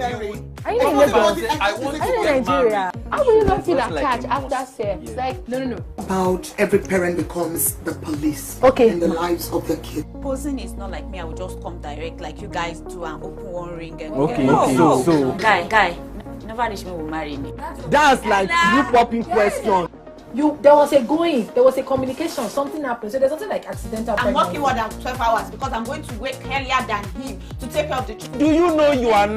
Are you in Nigeria? How will you not feel attached after sex? Like, no. About every parent becomes the police in the lives of the kid. Posing is not like me. I will just come direct like you guys do and open one ring and So guy, never reach me will marry me. That's like you popping question. There was a communication, something happened. So there's something like accidental I'm pregnancy. working more than 12 hours because I'm going to wake earlier than him to take care of the children. Do you know you are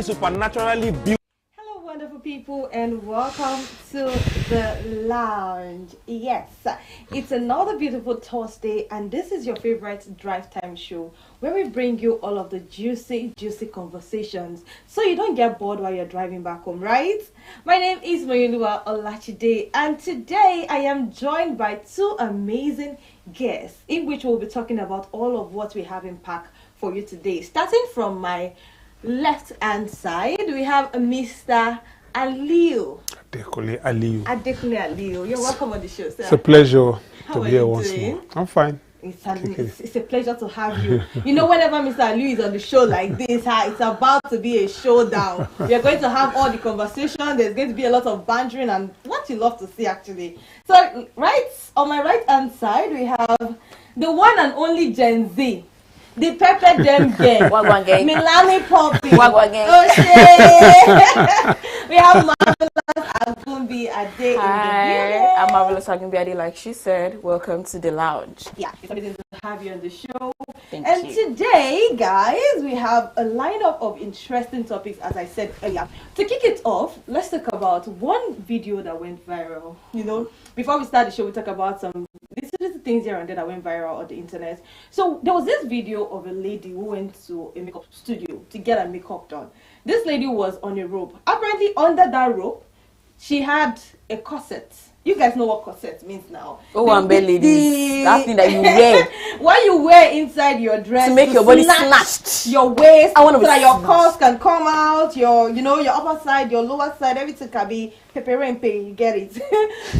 supernaturally built? Hello, wonderful people, and welcome to the lounge. Yes, it's another beautiful Thursday, and this is your favorite drive time show where we bring you all of the juicy conversations so you don't get bored while you're driving back home, right? My name is Mayolua Olachide, and today I am joined by two amazing guests in which we'll be talking about all of what we have in pack for you today. Starting from my left hand side, we have Mr. Aliu. Adekule Aliu. You're welcome on the show, sir. It's a pleasure How to are be here you once doing? more. I'm fine. It's a pleasure to have you. You know, whenever Mr. Aliu is on the show like this, it's about to be a showdown. We are going to have all the conversation. There's going to be a lot of bantering and what you love to see, actually. So, right on my right hand side, we have the one and only Gen Z. The pepper dem gang. Milani Poppy. We have Marvelous Agumbi Ade. Hi, I'm Marvelous Agumbi Ade, like she said. Welcome to the lounge. Yeah, it's amazing to have you on the show. Thank you. Today, guys, we have a lineup of interesting topics, as I said earlier. To kick it off, let's talk about one video that went viral. You know, before we start the show, we talk about some little things here and there that went viral on the internet. So there was this video of a lady who went to a makeup studio to get her makeup done. This lady was on a rope. Apparently, under that rope, she had a corset. You guys know what corset means now. Oh, and ladies, that thing that you wear. What you wear inside your dress to make your body snatched. Your waist, I want so to that your curves can come out, your upper side, your lower side, everything can be pepperempe, you get it. So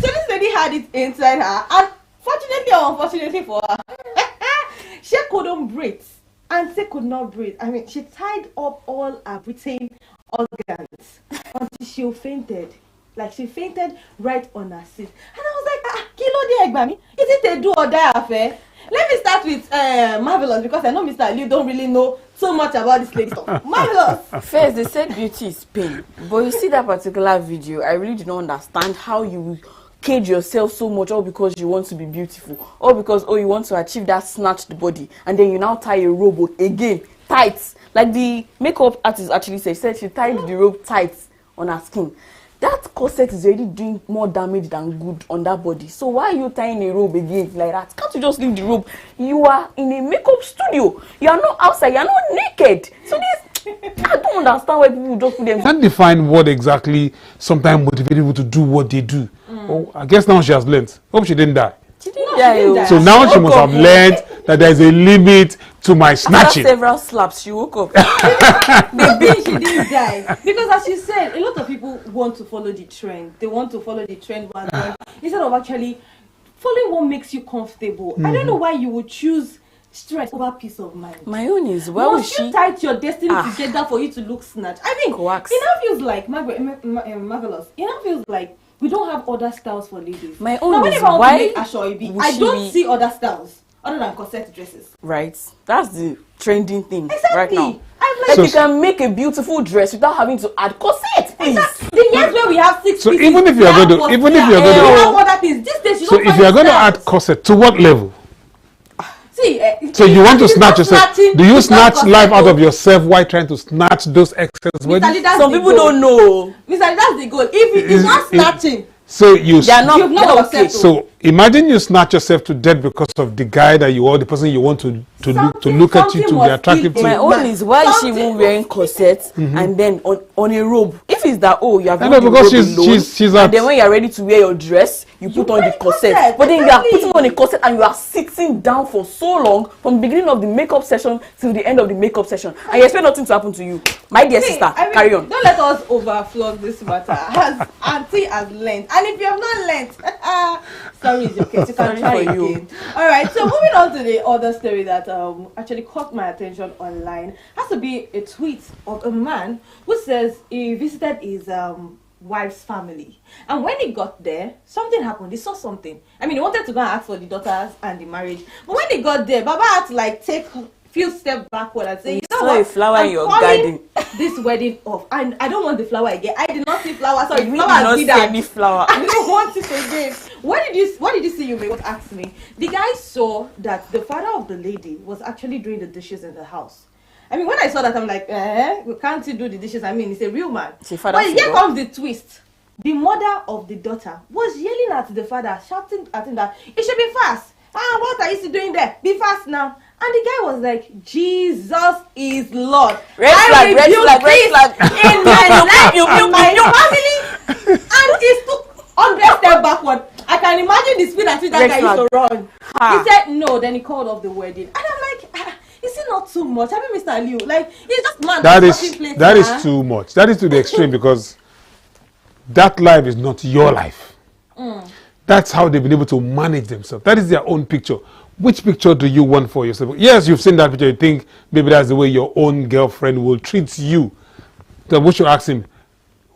this lady had it inside her, and fortunately or unfortunately for her, she couldn't breathe. And she could not breathe. I mean, she tied up all her breathing organs until she fainted. Like, she fainted right on her seat. And I was like, kilo de egbami, is it a do or die affair? Let me start with Marvelous, because I know Mr. Ali don't really know so much about this lady stuff. Marvelous! First, they said beauty is pain. But you see that particular video, I really do not understand how you cage yourself so much, all because you want to be beautiful, or because you want to achieve that snatched body, and then you now tie a rope again tight, like the makeup artist actually said she tied the rope tight on her skin. That corset is already doing more damage than good on that body. So why are you tying a rope again like that? Can't you just leave the rope? You are in a makeup studio. You are not outside. You are not naked. So this, I don't understand why people just put them. Can't define what exactly sometimes motivates people to do what they do. Oh, I guess now she has learned. Hope she didn't die. She didn't die. So now she must have learned that there is a limit to my snatching. After several slaps, she woke up. She didn't die. Because as you said, a lot of people want to follow the trend. They want to follow the trend instead of actually following what makes you comfortable. I don't know why you would choose stress over peace of mind. My own is, why would she tight your destiny together for you to look snatched? I mean, coax. It now feels like Marvelous. It now feels like we don't have other styles for ladies. My own is, why I don't see other styles other than corset dresses. Right, that's the trending thing right now. I'm like, you can make a beautiful dress without having to add corset, please. The years where we have 6 pieces. So even if you are going to, we have other pieces. This days, so if you are going to add corset, to what level? So you want to snatch yourself? Do you snatch life out of yourself while trying to snatch those excess bodies? Some people don't know. Mr. That's the goal. If it is not snatching, so you've not okay. So imagine you snatch yourself to death because of the guy that you are, the person you want to look at you, to be attractive to. My own is, why is she even wearing corsets and then on a robe? If it's that, you have because she's and then when you're ready to wear your dress, you put on the corset. But then you are putting on a corset and you are sitting down for so long from the beginning of the makeup session till the end of the makeup session. And you expect nothing to happen to you. My dear sister, carry on. Don't let us overflow this matter. As Auntie has learned. And if you have not learned, sorry, it's okay. You can try again. Alright, so moving on to the other story that actually caught my attention online. Has to be a tweet of a man who says he visited his wife's family, and when he got there, something happened. He saw something. I mean, he wanted to go and ask for the daughters and the marriage, but when he got there, Baba had to like take a few steps backward and say, you know what, a flower in your garden. This wedding off, and I don't want the flower again. I did not see flower. Sorry, we flower did not see any flower. I don't want it again. What did you see? You may want to ask me. The guy saw that the father of the lady was actually doing the dishes in the house. I mean, when I saw that, I'm like, can't he do the dishes? I mean, he's a real man. But here comes the twist. The mother of the daughter was yelling at the father, shouting at him that it should be fast. What are you doing there? Be fast now. And the guy was like, Jesus is Lord. Red flag. In my life, in my family. And he took 100 steps backward. I can imagine the speed at which that guy used to run. He said no, then he called off the wedding. And I'm like, is it not too much? I mean, Mr. Liu, like, he's just man. That is too much. That is to the extreme because that life is not your life. That's how they've been able to manage themselves. That is their own picture. Which picture do you want for yourself? Yes, you've seen that picture. You think maybe that's the way your own girlfriend will treat you. Then what you ask him,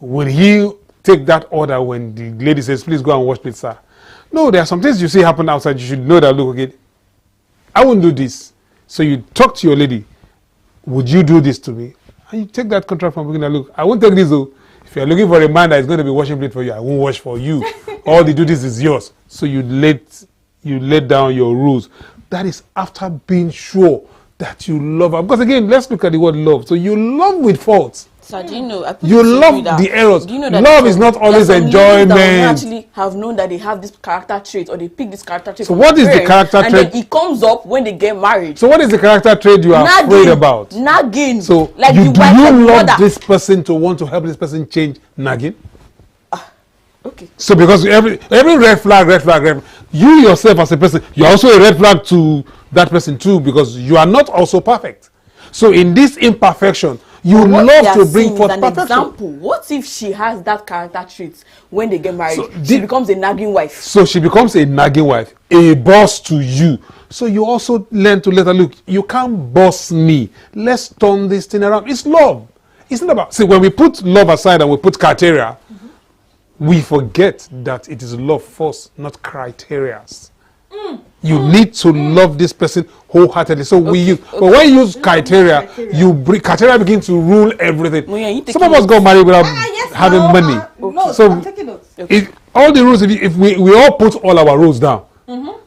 will he take that order when the lady says, please go and wash plates, sir? No, there are some things you see happen outside. You should know that, look, okay, I won't do this. So you talk to your lady, would you do this to me? And you take that contract from beginning. Look, I won't take this though. If you're looking for a man that is going to be washing plate for you, I won't wash for you. All the duties is yours. So you let down your rules. That is after being sure that you love her. Because again, let's look at the word love. So you love with faults. So do you know? You love the errors. Do you know that love is not always enjoyment. That actually have known that they have this character trait or they pick this character trait. So what is the character trait? And then it comes up when they get married. So what is the character trait you are afraid about? Nagging. So like do you love this person to want to help this person change nagging? Okay. So because every red flag, you yourself as a person, you're also a red flag to that person too because you are not also perfect. So in this imperfection, you love to bring forth perfection. Example, what if she has that character trait when they get married? So she becomes a nagging wife. So she becomes a nagging wife, a boss to you. So you also learn to let her look, you can't boss me. Let's turn this thing around. It's love. It's not about, see, when we put love aside and we put criteria, we forget that it is love first, not criterias. You need to love this person wholeheartedly. So we use, but when you use criteria, criteria begin to rule everything. Some of us got married without having money. So all the rules, if we all put all our rules down,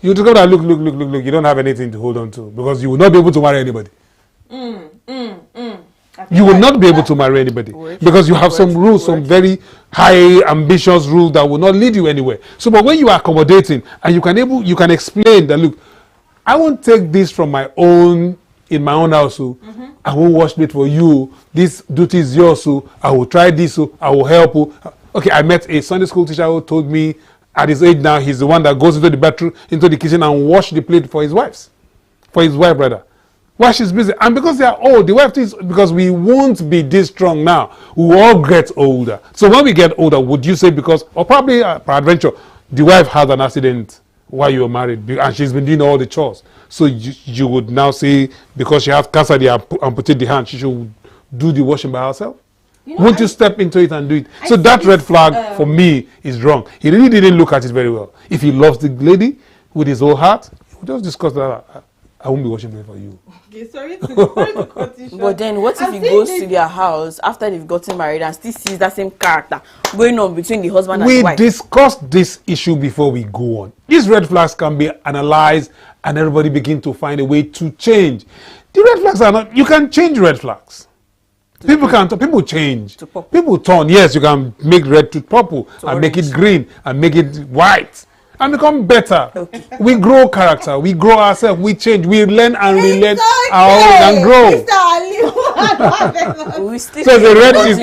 you discover that look, you don't have anything to hold on to because you will not be able to marry anybody. You will not be able to marry anybody because you have some rules, some very high ambitious rules that will not lead you anywhere. So, but when you are accommodating and you can explain that, look, I won't take this from my own, in my own house, so I won't wash plate for you. This duty is yours, so I will try this, so I will help you. Okay, I met a Sunday school teacher who told me at his age now, he's the one that goes into the bathroom, into the kitchen and wash the plate for his wife, brother. While she's busy. And because they are old, the wife thinks, because we won't be this strong now, we will all get older. So when we get older, would you say because, or probably peradventure, the wife had an accident while you were married and she's been doing all the chores. So you would now say, because she has cancer, they amputate the hand, she should do the washing by herself? Won't you step into it and do it? So that red flag for me is wrong. He really didn't look at it very well. If he loves the lady with his whole heart, we'll just discuss that. I won't be washing for you. Okay, sorry to cut you short. But then what if he goes to their house after they've gotten married and still sees that same character going on between the husband and the wife? We discussed this issue before we go on. These red flags can be analyzed and everybody begin to find a way to change. The red flags are not, you can change red flags. People change. People turn. Yes, you can make red to purple and make it green and make it white. And become better. Okay. We grow character. We grow ourselves. We change. We learn and relearn and grow. So the red is.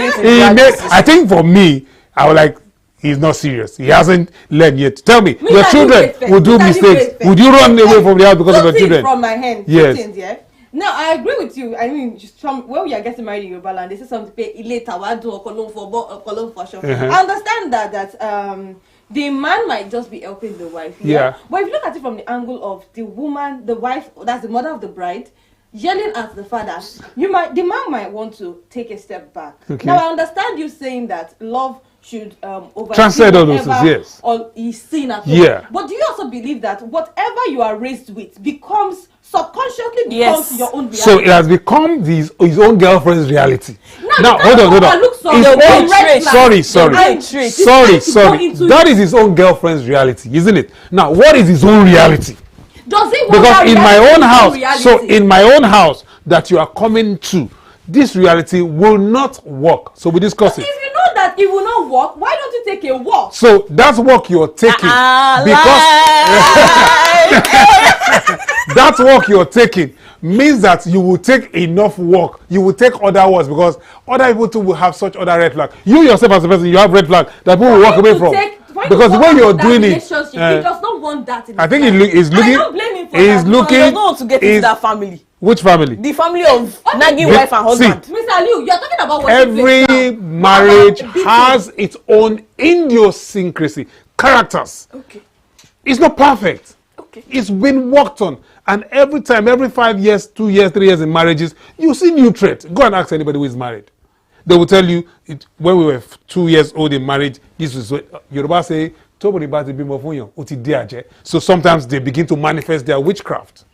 I think for me, I would like. he's not serious. He hasn't learned yet. Tell me, your Mr. children will do mistakes. Would you run away from the house because of your children? From my hand. Yes. Things, yeah? No, I agree with you. I mean, just when we are getting married in Yoruba land, they say something pay later. For sure. I understand that the man might just be helping the wife. Yeah. But if you look at it from the angle of the woman, the wife, that's the mother of the bride, yelling at the father, the man might want to take a step back. Okay. Now I understand you saying that love should transcend all those things, yes. Or he's seen at home. Yeah. But do you also believe that whatever you are raised with becomes subconsciously becomes your own reality? So it has become his own girlfriend's reality. Now hold on. Sorry. That is his own girlfriend's reality, isn't it? Now what is his own reality? Does he want because in my own house, so in my own house that you are coming to, this reality will not work. So we discuss it. If you know that it will not work, why don't you take a walk? So that's work you're taking because that work you're taking means that you will take enough work. You will take other words because other people too will have such other red flag. You yourself as a person, you have red flag that people will walk away from. Because the way you're doing it, he does not want that. I think he's looking. I don't blame him for he that. does not want to get into that family. Which family? The family of nagging wife and husband. Mr. Liu, you're talking about what every marriage has its own idiosyncrasy, characters. Okay. It's not perfect. Okay. It's been worked on. And every time, every 5 years, 2 years, 3 years in marriages, you see new traits. Go and ask anybody who is married. They will tell you, when we were 2 years old in marriage, this was what Yoruba say, so sometimes they begin to manifest their witchcraft.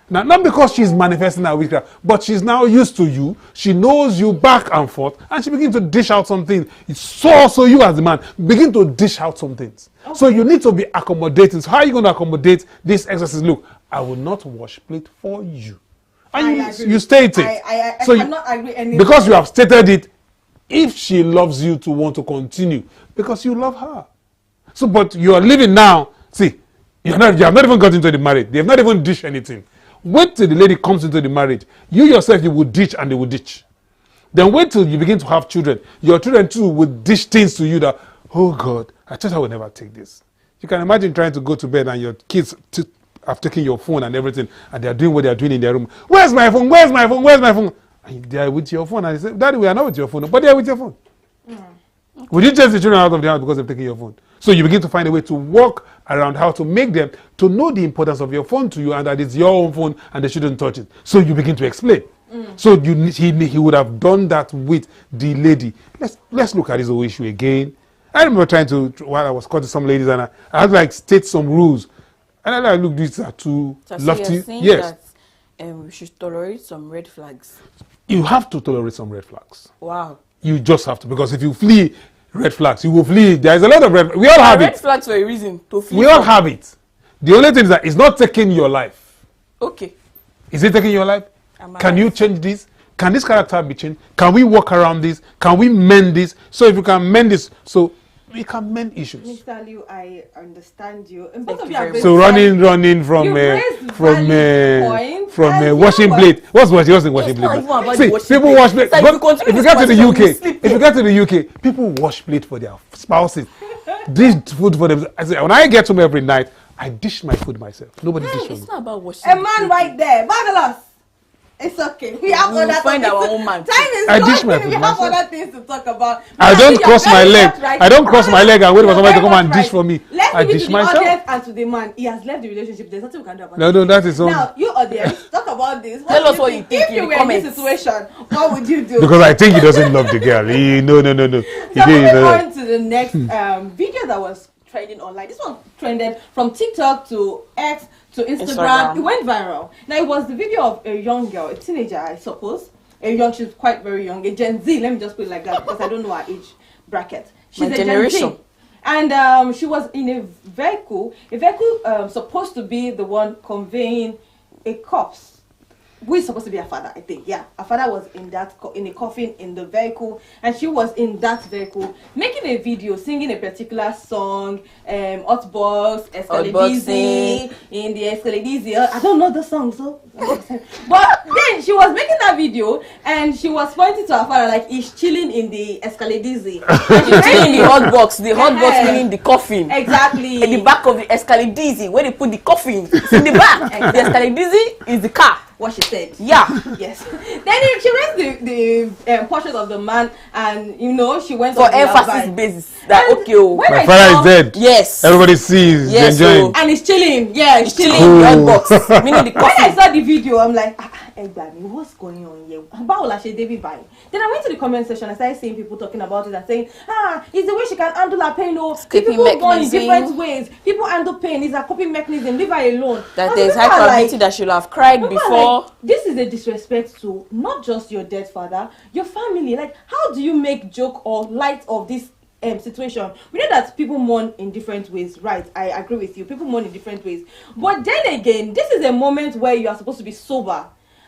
Now, not because she's manifesting her witchcraft, but she's now used to you. She knows you back and forth, and she begins to dish out some things. So you as the man begin to dish out some things. Okay. So you need to be accommodating. So how are you going to accommodate this exercise? Look, I will not wash plate for you. And you state it. I cannot agree anymore. Because you have stated it, if she loves you to want to continue, because you love her. So, but you are living now. See, you have not even got into the marriage. They have not even dished anything. Wait till the lady comes into the marriage. You yourself, you will ditch and they will ditch. Then wait till you begin to have children. Your children too will dish things to you that, oh God, I thought I would never take this. You can imagine trying to go to bed and your kids have taken your phone and everything, and they are doing what they are doing in their room. Where's my phone? Where's my phone? Where's my phone? And they are with your phone, and they say, Daddy, we are not with your phone, but they are with your phone. Okay. Would you chase the children out of the house because they've taken your phone? So you begin to find a way to work around how to make them to know the importance of your phone to you, and that it's your own phone and they shouldn't touch it. So you begin to explain. So he would have done that with the lady. Let's look at this whole issue again. I remember trying to, while I was cutting some ladies, and I had to like state some rules. And I like, look, these are too lofty. Yes. That, we should tolerate some red flags. You have to tolerate some red flags. Wow. You just have to, because if you flee red flags, you will flee. There is a lot of red flags. We all have it. Red flags for a reason to flee. We all have it. The only thing is that it's not taking your life. Okay. Is it taking your life? Can you change this? Can this character be changed? Can we work around this? Can we mend this? So if you can mend this, so we can mend issues. Mr. Liu, I understand you. And both of you are so running from washing plate. What's washing plate? See, people wash plate. If you get to the UK, people wash plate for their spouses. Dish food for them. I say, when I get home every night, I dish my food myself. Nobody dish for me. It's not about washing. A man right there, marvelous. It's okay. We have other find our own man. Time is going. We have other things to talk about. I don't cross my leg. I don't cross my leg and wait for somebody to come and dish for me. I dish myself. Audience and to the man. He has left the relationship. There's nothing we can do about it. No, that is all. Now, you audience, talk about this. Tell us what you think. If you were in this situation, what would you do? Because I think he doesn't love the girl. No. So moving on to the next video that was trending online. This one trended from TikTok to X to Instagram. It went viral. Now it was the video of a young girl, a teenager, I suppose. She's quite very young, a Gen Z. Let me just put it like that because I don't know her age bracket. She's a generation. Gen Z. And she was in a vehicle supposed to be the one conveying a corpse. who is supposed to be her father, I think. Yeah, her father was in a coffin in the vehicle, and she was in that vehicle making a video, singing a particular song, Hotbox, Escaladizi, in the Escaladizi. I don't know the song, so. But then she was making that video, and she was pointing to her father like he's chilling in the Escaladizi. She's chilling in the hot box. The hot box meaning the coffin. Exactly. In the back of the Escaladizi, where they put the coffin, it's in the back. The Escaladizi is the car. What she said. Yeah. Yes. Then she raised the portrait of the man, and she went for on emphasis basis that and okay. My father is dead. Yes. Everybody sees. Yes. Enjoying. And he's chilling. Yeah, he's chilling In the hot box, meaning the When I coffin. saw the video, I'm like, what's going on here? Then I went to the comment section and started seeing people talking about it and saying, it's the way she can handle her pain. People born in different ways. People handle pain. It's a coping mechanism. Leave her alone. That there's high probability that she'll have cried before. This is a disrespect to not just your dead father, your family. Like, how do you make joke or light of this situation? We know that people mourn in different ways, right? I agree with you. People mourn in different ways. But then again, this is a moment where you are supposed to be sober.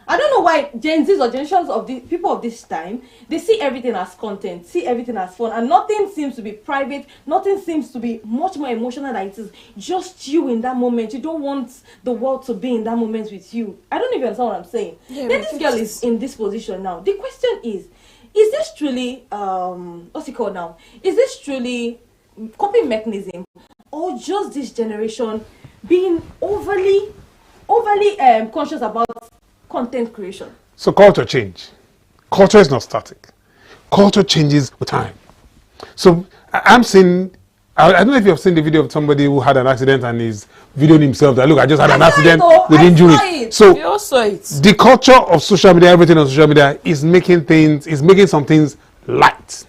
I don't know why Gen Zs or generations of the people of this time, they see everything as content, see everything as fun, and nothing seems to be private, nothing seems to be much more emotional than it is just you in that moment. You don't want the world to be in that moment with you. I don't even understand what I'm saying. Yeah, then this girl is in this position now. The question is this truly, what's it called now? Is this truly coping mechanism, or just this generation being overly conscious about content creation? So culture change. Culture is not static. Culture changes with time. So I'm seeing, I don't know if you have seen the video of somebody who had an accident and is videoing himself that, look, I just had an accident with injuries. So the culture of social media, everything on social media is making some things light.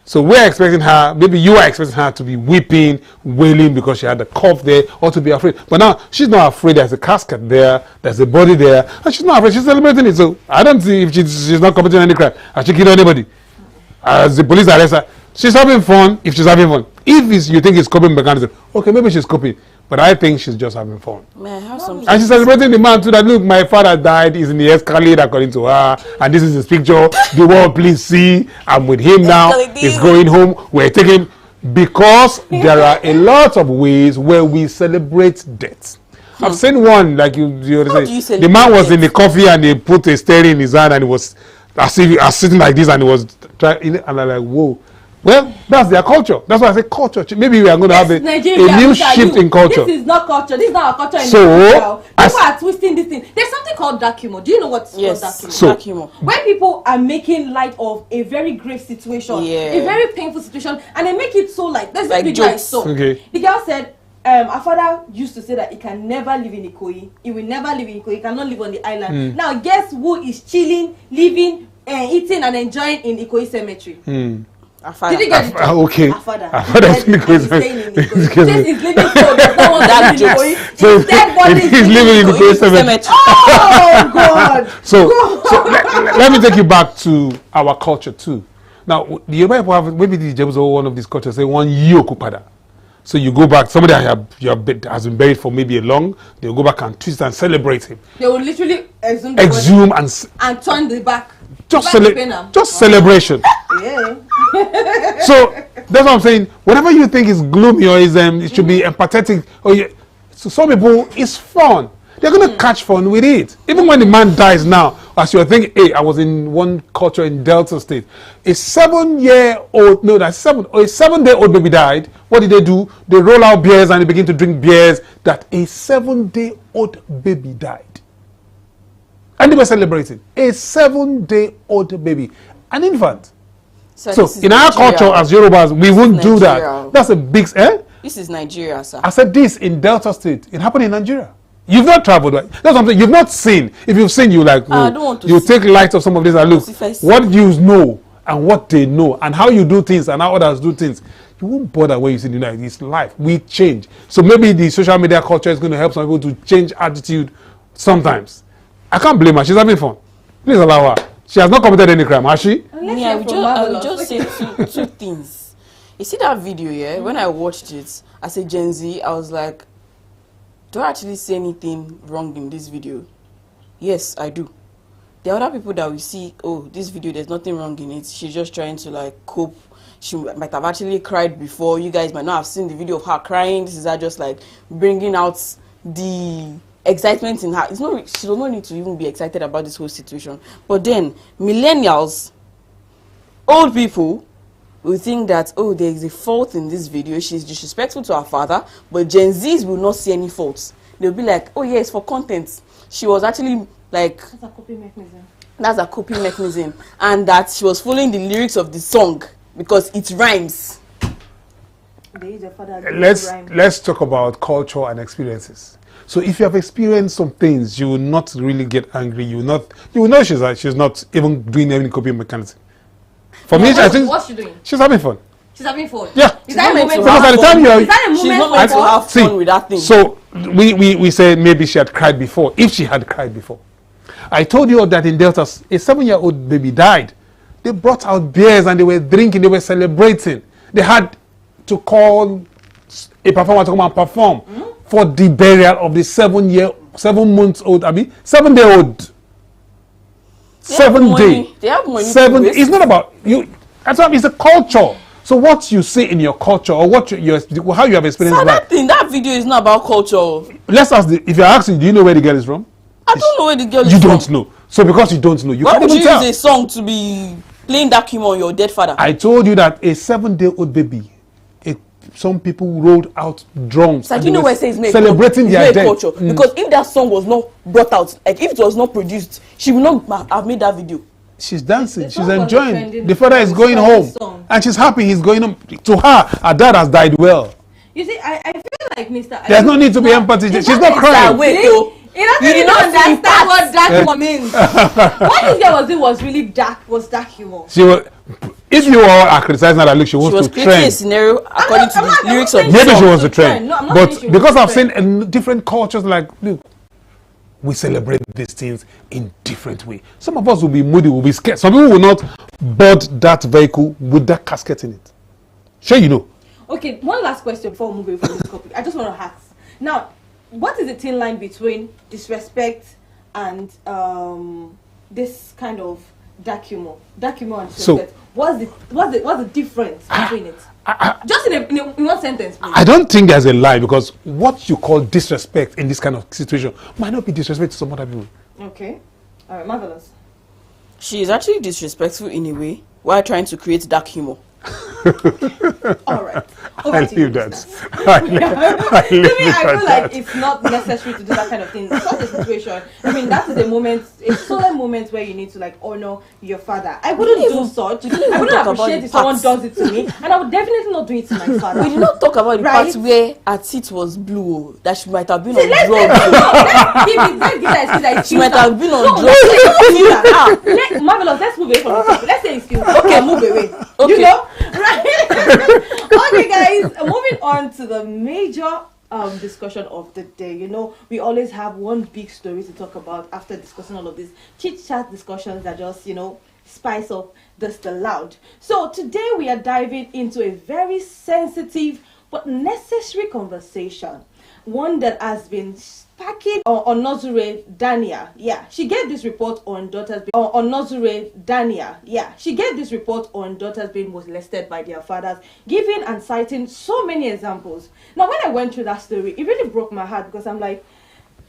So we're expecting her, maybe you are expecting her to be weeping, wailing because she had a cough there, or to be afraid. But now she's not afraid. There's a casket there, there's a body there, and she's not afraid. She's celebrating it. So I don't see if she's not committing any crime. Has she killed anybody? As the police arrest her, she's having fun. If she's having fun, if you think it's coping mechanism, okay, maybe she's coping. But I think she's just having fun. And she's celebrating the man too, that look, my father died, he's in the Escalade according to her, and this is his picture. The world, please see, I'm with him now. He's going home. We're taking, because there are a lot of ways where we celebrate death. I've seen one, like you say, the man was in the coffee and they put a steering in his hand and he was as if he was sitting like this and he was trying, and I'm like, whoa. Well, that's their culture. That's why I say culture. Maybe we are going to have a new shift in culture. This is not culture. This is not our culture in Nigeria. People are twisting this thing. There's something called dark humor. Do you know what's called dark humor? Dark humor. When people are making light of a very grave situation, a very painful situation, and they make it so light. There's this video I saw. The girl said, her father used to say that he can never live in Ikoyi. He will never live in Ikoyi. He cannot live on the island. Now, guess who is chilling, living, eating, and enjoying in Ikoyi cemetery? Did you get it? Okay. Her father. He's living so does not want to live in Ikoyi. His dead body he's living in Ikoyi cemetery. Oh God. So let me take you back to our culture too. Now the Yoruba people have, maybe the Jebus or one of these cultures say one yokupada. So you go back, somebody has been buried for maybe a long, they'll go back and twist and celebrate him. They will literally exhume and turn the back. Just celebration. Yeah. So that's what I'm saying. Whatever you think is gloomy or is it should be empathetic. So some people, it's fun. They're gonna catch fun with it. Even when the man dies now, as you're thinking, hey, I was in one culture in Delta State. A 7-day-old baby died. What did they do? They roll out beers and they begin to drink beers that a 7-day-old baby died. And they were celebrating. A 7-day-old baby. An infant. So in our culture as Yorubas, we wouldn't do that. That's a big... This is Nigeria, sir. I said this in Delta State. It happened in Nigeria. You've not traveled, right? That's what I'm saying. You've not seen. If you've seen, you like, you take light of some of this and look. What you know and what they know and how you do things and how others do things. You won't bother when you see the United. It's life. We change. So maybe the social media culture is going to help some people to change attitude sometimes. I can't blame her. She's having fun. Please allow her. She has not committed any crime, has she? I will just say two things. You see that video, yeah? When I watched it as a Gen Z, I was like, do I actually see anything wrong in this video? Yes, I do. There are other people that we see, oh, this video, there's nothing wrong in it. She's just trying to like cope. She might have actually cried before. You guys might not have seen the video of her crying. This is her just like bringing out the excitement in her. It's not, she does not need to even be excited about this whole situation. But then millennials, old people, will think that, oh, there is a fault in this video. She's disrespectful to her father. But Gen Zs will not see any faults. They'll be like, oh yes, for content. She was actually like, That's a coping mechanism. That's a coping mechanism. And that she was following the lyrics of the song because it rhymes. Let's talk about culture and experiences. So if you have experienced some things, you will not really get angry. You will know she's not even doing any coping mechanism. For me, I think what's she doing? She's having fun. She's having fun. Yeah. Is that a moment? Because at the time she's not meant to have fun with that thing. So we said maybe she had cried before. If she had cried before, I told you that in Delta, a 7-year-old baby died. They brought out beers and they were drinking. They were celebrating. They had to call a performer to come and perform for the burial of the 7-month-old, 7-day-old. 7 day. They have money. It's not about you. That's why it's a culture. So what you say in your culture or what how you have experienced so that video is not about culture. Let's ask if you're asking, do you know where the girl is from? I don't know where the girl is from. You don't know. So because you don't know, you can't even tell. Why would you use a song to be playing that humor on your dead father? I told you that a 7-day-old baby, some people rolled out drums. So you know where it says celebrating their death. Culture. Because if that song was not brought out, like if it was not produced, she would not have made that video. She's dancing. She's enjoying. The father is going home, and she's happy. He's going home. To her, her dad has died well. You see, I feel like Mr. There's no need to be empathy. She's not crying. Wait, though. You did not understand what dark humor means. What this girl was doing was really dark. Was dark humor. She was. If you are criticizing her, look, she wants to trend. She was creating a scenario according to the lyrics of the song. Maybe she wants to trend. No, but because I've seen in different cultures, like, look, we celebrate these things in different way. Some of us will be moody, will be scared. Some people will not board that vehicle with that casket in it. Sure, you know. Okay, one last question before we move away from this topic. I just want to ask. Now, what is the thin line between disrespect and this kind of dark humor and disrespect? So, what's the difference between it? Just in one sentence, please. I don't think there's a lie, because what you call disrespect in this kind of situation might not be disrespect to some other people. Okay. All right, Marvelous. She is actually disrespectful in a way while trying to create dark humor. All right. I leave that. I feel like it's not necessary to do that kind of thing. It's not a situation. I mean, that is a solemn moment where you need to like honor your father. I wouldn't do such. I wouldn't appreciate if someone does it to me, and I would definitely not do it to my father. We did not talk about the part where her teeth was blue, that she might have been on drugs. She might have been on drugs. Marvelous, let's move away from this topic. Let's say excuse. Okay, move away. Okay. You know? Right. Okay, guys, moving on to the major discussion of the day. You know, we always have one big story to talk about after discussing all of these chit-chat discussions that just, you know, spice up the loud. So today we are diving into a very sensitive but necessary conversation, one that has been sparking on Nozure Dania. Yeah, she gave this report on daughters on Nozure Dania. Yeah, she gave this report on daughters being molested by their fathers, giving and citing so many examples. Now, when I went through that story, it really broke my heart, because I'm like,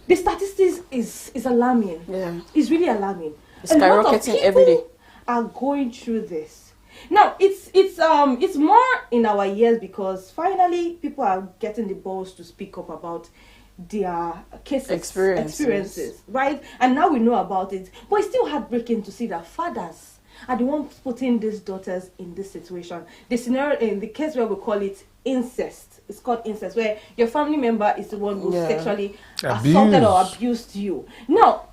the statistics is alarming. Yeah, it's really alarming. It's skyrocketing every day. Are going through this. Now, it's more in our years, because finally people are getting the balls to speak up about their cases, experiences, right? And now we know about it. But it's still heartbreaking to see that fathers are the ones putting these daughters in this situation. The scenario, in the case where we call it incest, it's called incest, where your family member is the one who sexually assaulted or abused you. Now,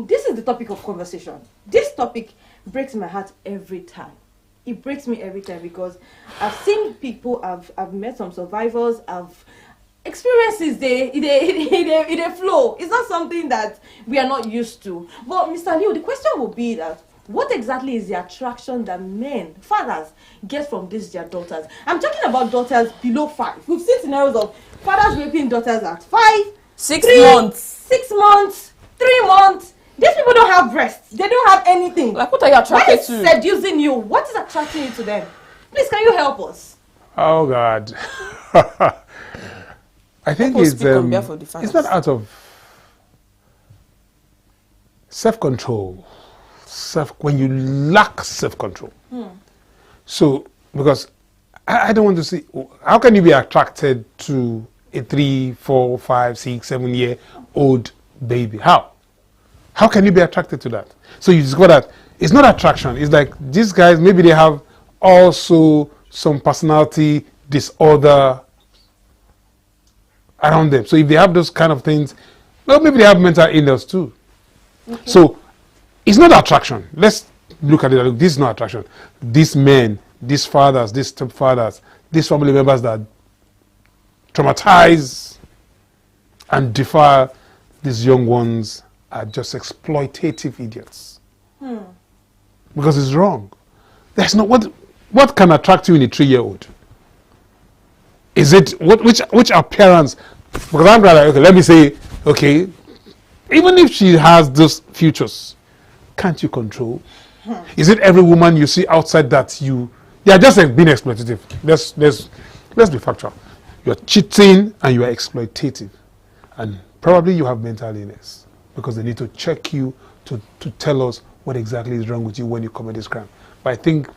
this is the topic of conversation. This topic breaks my heart every time. It breaks me every time, because I've seen people, I've met some survivors, I've experiences, they flow. It's not something that we are not used to. But Mr. Leo, the question will be that what exactly is the attraction that men, fathers, get from these their daughters? I'm talking about daughters below 5. We've seen scenarios of fathers raping daughters at 5, 6 months, 6 months, 3 months, These people don't have breasts. They don't have anything. Like, what are you attracted to? What is seducing you? What is attracting you to them? Please, can you help us? Oh God. I think it's not out of self-control. When you lack self-control. So, because I don't want to see, how can you be attracted to a 3, 4, 5, 6, 7-year-old baby? How? How can you be attracted to that? So you discover that it's not attraction. It's like these guys, maybe they have also some personality disorder around them. So if they have those kind of things, well, maybe they have mental illness too. Okay. So it's not attraction. Let's look at it. Look, this is not attraction. These men, these fathers, these stepfathers, these family members that traumatize and defile these young ones are just exploitative idiots. Because it's wrong. There's no what can attract you in a 3-year-old? Is it which appearance? Because I'm like, okay, let me say, okay, even if she has those features, can't you control? Is it every woman you see outside that you are just being exploitative? Let's be factual. You're cheating and you are exploitative, and probably you have mental illness because they need to check you to tell us what exactly is wrong with you when you commit this crime. But I think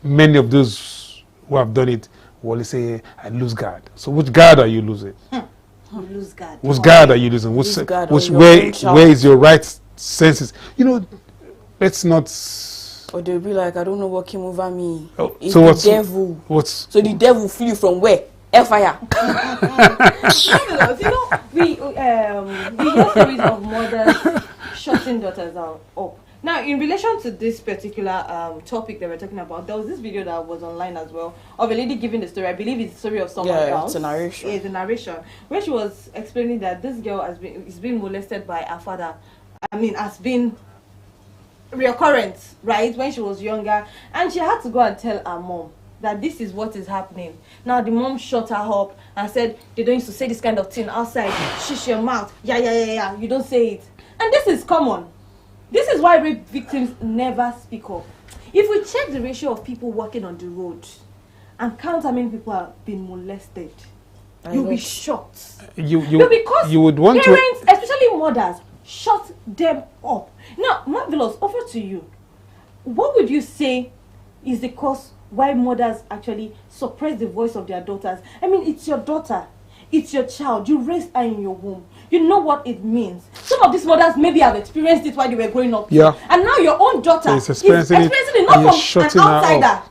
many of those who have done it will always say, I lose guard. So which guard are you losing? Lose guard. Which guard are you losing? Where is your right senses? You know, let's not... Or they'll be like, I don't know what came over me. Oh, it's so the devil. So the devil flew from where? Fire. You know, we hear stories of mothers shutting daughters up. Now, in relation to this particular topic that we're talking about, there was this video that was online as well of a lady giving the story. I believe it's the story of someone else. It's a narration. It's a narration where she was explaining that this girl is being molested by her father. I mean, has been recurrent, right, when she was younger, and she had to go and tell her mom that this is what is happening. Now the mom shut her up and said, they don't used to say this kind of thing outside. Shush your mouth. Yeah. You don't say it. And this is common. This is why rape victims never speak up. If we check the ratio of people walking on the road and count how many people have been molested, you'll be shocked. Because you would want parents, especially mothers, shut them up. Now, Marvelous, over to you. What would you say is the cause why mothers actually suppress the voice of their daughters? I mean, it's your daughter. It's your child. You raised her in your womb. You know what it means. Some of these mothers maybe have experienced it while they were growing up. Yeah. And now your own daughter is experiencing it not from an outsider.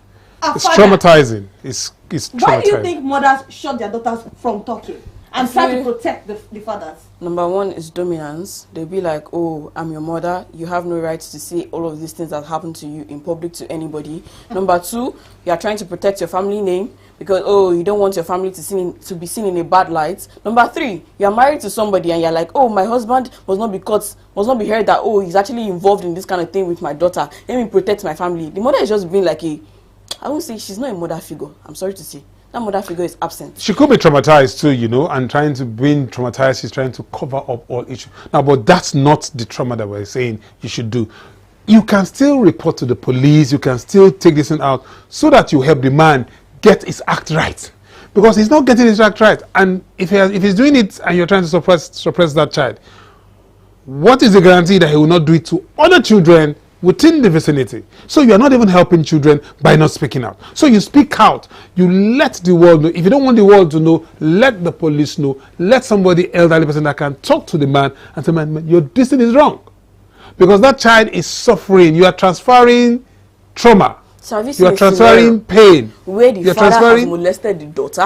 It's traumatizing. It's traumatizing. Why do you think mothers shut their daughters from talking and try to protect the fathers? Number one is dominance. They'll be like, oh, I'm your mother. You have no right to say all of these things that happen to you in public to anybody. Number two, you are trying to protect your family name because, oh, you don't want your family to be seen in a bad light. Number three, you're married to somebody and you're like, oh, my husband must not be heard that, oh, he's actually involved in this kind of thing with my daughter. Let me protect my family. The mother is just being like I won't say she's not a mother figure. I'm sorry to say. That mother figure is absent. She could be traumatized too, you know, and trying to being traumatized, she's trying to cover up all issues. Now, but that's not the trauma that we're saying you should do. You can still report to the police, you can still take this thing out so that you help the man get his act right. Because he's not getting his act right. And if he's doing it and you're trying to suppress that child, what is the guarantee that he will not do it to other children within the vicinity? So you are not even helping children by not speaking out. So you speak out. You let the world know. If you don't want the world to know, let the police know. Let somebody elderly person that can talk to the man and say, man, your destiny is wrong. Because that child is suffering. You are transferring trauma. So you are transferring pain. Where the father has molested the daughter,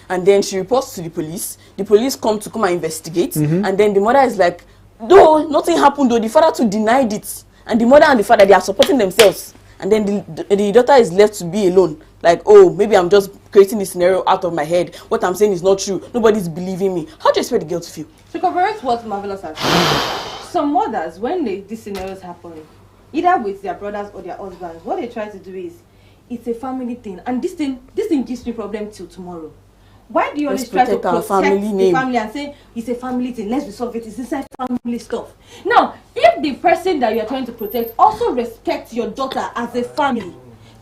and then she reports to the police. The police come and investigate, and then the mother is like, no, nothing happened though. The father too denied it. And the mother and the father, they are supporting themselves. And then the daughter is left to be alone. Like, oh, maybe I'm just creating this scenario out of my head. What I'm saying is not true. Nobody's believing me. How do you expect the girl to feel? To correct what Marvelous has said, some mothers, when these scenarios happen, either with their brothers or their husbands, what they try to do is, it's a family thing. And this thing gives me problem till tomorrow. Why do you always try to protect the family and say, it's a family thing, let's resolve it, it's inside family stuff? Now, if if the person that you're trying to protect also respects your daughter as a family,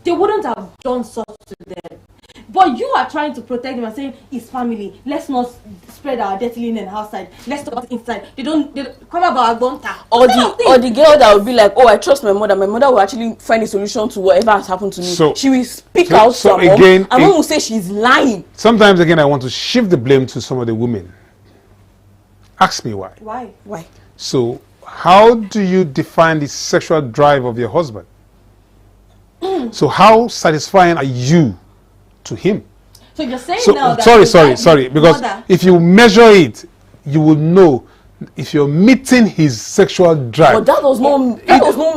they wouldn't have done such to them. But you are trying to protect them and saying it's family. Let's not spread our dirty linen outside. Let's talk about it inside. They don't come about bonta. Or the girl that would be like, oh, I trust my mother. My mother will actually find a solution to whatever has happened to me. So, she will speak out to her mom, and mom will say she's lying. Sometimes again, I want to shift the blame to some of the women. Ask me why. Why? So, how do you define the sexual drive of your husband? So, how satisfying are you to him? So you're saying now that sorry, because if you measure it, you will know if you're meeting his sexual drive. But that does not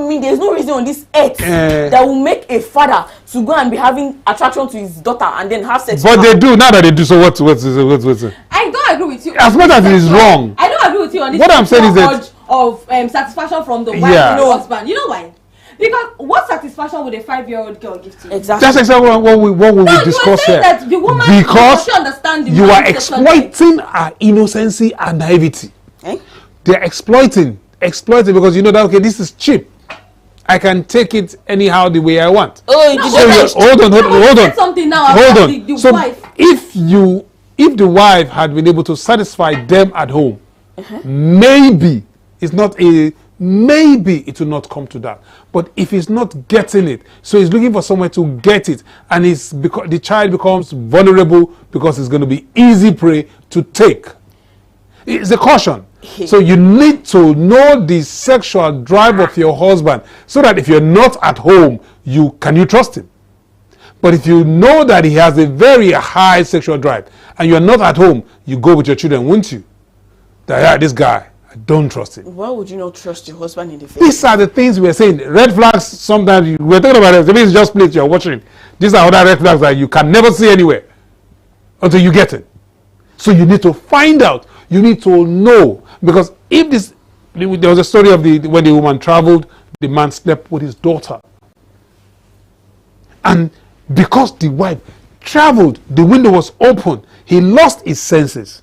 mean there's no reason on this earth that will make a father to go and be having attraction to his daughter and then have sex. But they do, now that they do, so what? I don't agree with you. As much as it is wrong. I don't agree with you on this. What I'm saying is that of satisfaction from the wife and the husband. You know why? Because what satisfaction would a 5-year-old girl give to you? Exactly. That's exactly what we discuss here. That the woman because understand the you are exploiting our innocency and naivety. They're exploiting because you know that, okay, this is cheap. I can take it anyhow the way I want. Hold on. Something now hold on. The so wife. If the wife had been able to satisfy them at home, maybe it will not come to that. But if he's not getting it, so he's looking for somewhere to get it, and the child becomes vulnerable because it's going to be easy prey to take. It's a caution. So you need to know the sexual drive of your husband, so that if you're not at home, can you trust him? But if you know that he has a very high sexual drive, and you're not at home, you go with your children, won't you? That this guy, I don't trust him. Why would you not trust your husband in the face? These are the things we're saying. Red flags, sometimes we're talking about it. Maybe it's just plates you're watching. These are other red flags that you can never see anywhere until you get it. So you need to find out. You need to know. Because there was a story of when the woman traveled, the man slept with his daughter. And because the wife traveled, the window was open, he lost his senses.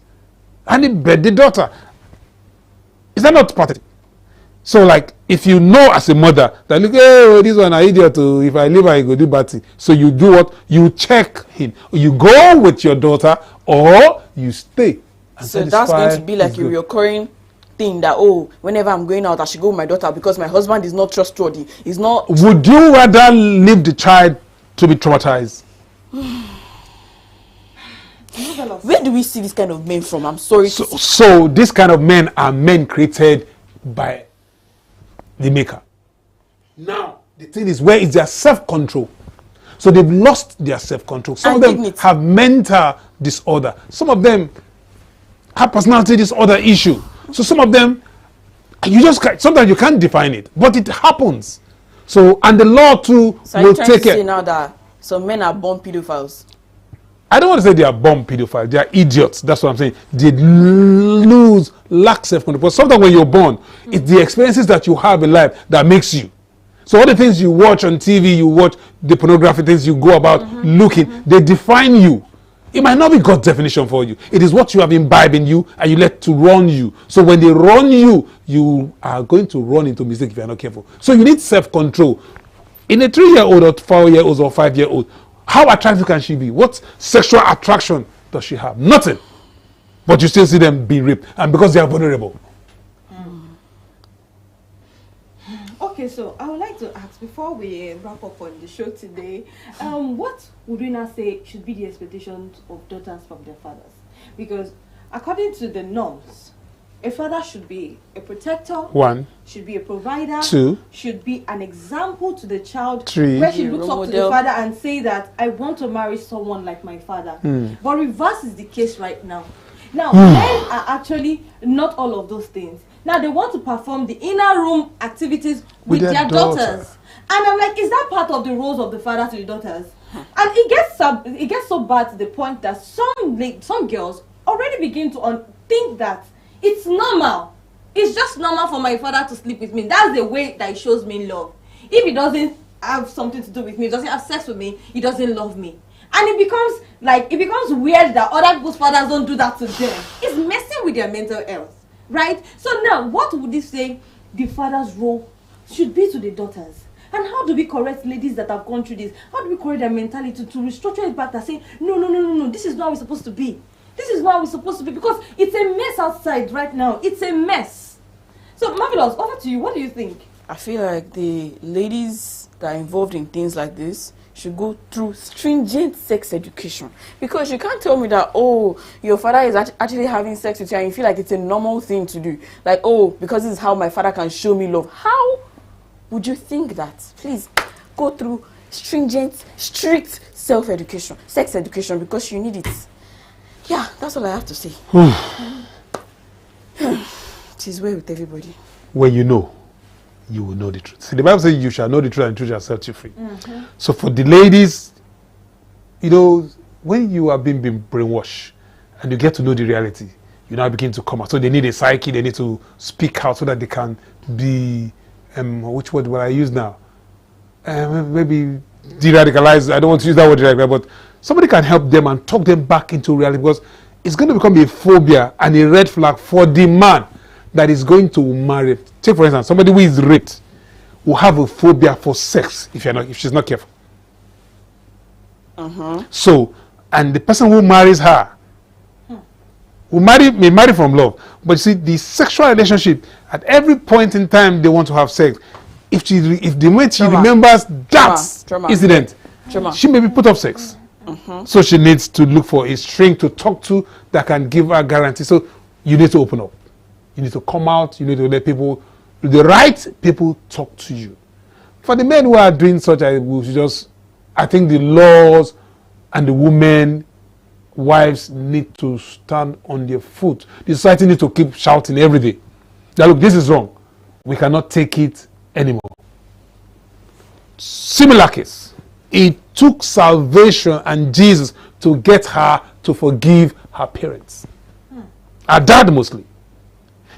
And he bed the daughter. Is that not pathetic? So, like, if you know as a mother that, look, hey, this one, I idiot, if I leave her, I go do bad thing. So you do what? You check him. You go with your daughter, or you stay. So that's going to be like a recurring thing that, whenever I'm going out, I should go with my daughter because my husband is not trustworthy. He's not. Would you rather leave the child to be traumatized? Where do we see this kind of men from? I'm sorry. So this kind of men are men created by the maker. Now, the thing is, where is their self-control? So they've lost their self-control. Some of them have mental disorder. Some of them have personality disorder issue. So some of them, sometimes you can't define it, but it happens. So, and the law too will take it. Now that some men are born pedophiles. I don't want to say they are born pedophiles. They are idiots. That's what I'm saying. They lack self-control. But sometimes when you're born, it's the experiences that you have in life that makes you. So all the things you watch on TV, you watch the pornography things you go about looking, they define you. It might not be God's definition for you. It is what you have imbibed in you and you let to run you. So when they run you, you are going to run into mistake if you are not careful. So you need self-control. In a 3-year-old or 4-year-old or 5-year-old, how attractive can she be? What sexual attraction does she have? Nothing. But you still see them being raped. And because they are vulnerable. Okay, so I would like to ask, before we wrap up on the show today, what would we now say should be the expectations of daughters from their fathers? Because according to the norms, a father should be a protector. 1. Should be a provider. 2. Should be an example to the child. 3. Where she looks up to the father and say that, I want to marry someone like my father. But reverse is the case right now. Now, men are actually not all of those things. Now, they want to perform the inner room activities with their daughters. And I'm like, is that part of the roles of the father to the daughters? And it gets so bad to the point that some girls already begin to think that it's normal. It's just normal for my father to sleep with me. That's the way that he shows me love. If he doesn't have something to do with me, he doesn't have sex with me, he doesn't love me. And it becomes weird that other people's fathers don't do that to them. It's messing with their mental health, right? So now, what would you say the father's role should be to the daughters. And how do we correct ladies that have gone through this? How do we correct their mentality to restructure it back and say, no, this is not how we're supposed to be. This is not how we're supposed to be, because it's a mess outside right now. It's a mess. So, Marvelous, over to you. What do you think? I feel like the ladies that are involved in things like this should go through stringent sex education, because you can't tell me that, oh, your father is actually having sex with you and you feel like it's a normal thing to do, like, oh, because this is how my father can show me love. How would you think that? Please go through stringent, strict sex education, because you need it. Yeah, that's all I have to say. It is well with everybody. When you know, you will know the truth. See, the Bible says you shall know the truth and the truth shall set you free. So for the ladies, you know, when you are being brainwashed and you get to know the reality, you now begin to come out. So they need a psyche, they need to speak out so that they can be, which word will I use now? Maybe de-radicalize. I don't want to use that word radicalize, but somebody can help them and talk them back into reality, because it's going to become a phobia and a red flag for the man that is going to marry. Take for instance, somebody who is raped will have a phobia for sex if she's not careful. So, and the person who marries her may marry from love, but you see, the sexual relationship, at every point in time they want to have sex. If the moment she remembers that incident, she may be put off sex. So she needs to look for a string to talk to that can give her guarantee. So you need to open up. You need to come out. You need to let people, the right people, talk to you. For the men who are doing such, I think the laws and the women, wives, need to stand on their foot. The society needs to keep shouting every day that, look, this is wrong. We cannot take it anymore. Similar case. It took salvation and Jesus to get her to forgive her parents. Her dad mostly.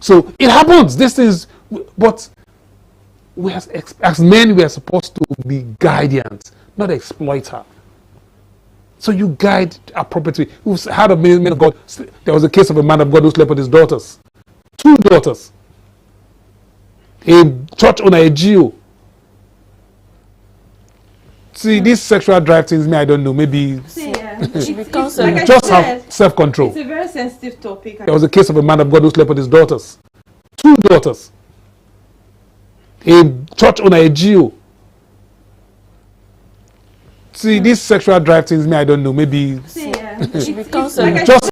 So it happens. This is, but we as men, we are supposed to be guardians, not exploiter. So you guide appropriately. We've heard of men of God. There was a case of a man of God who slept with his daughters. 2 daughters. A church owner, a Geo. See, these sexual drive things, I don't know, maybe just have self-control. It's a very sensitive topic. There was a case of a man of God who slept with his daughters. 2 daughters. A church owner, a Geo. See, these sexual drive things, I don't know, maybe just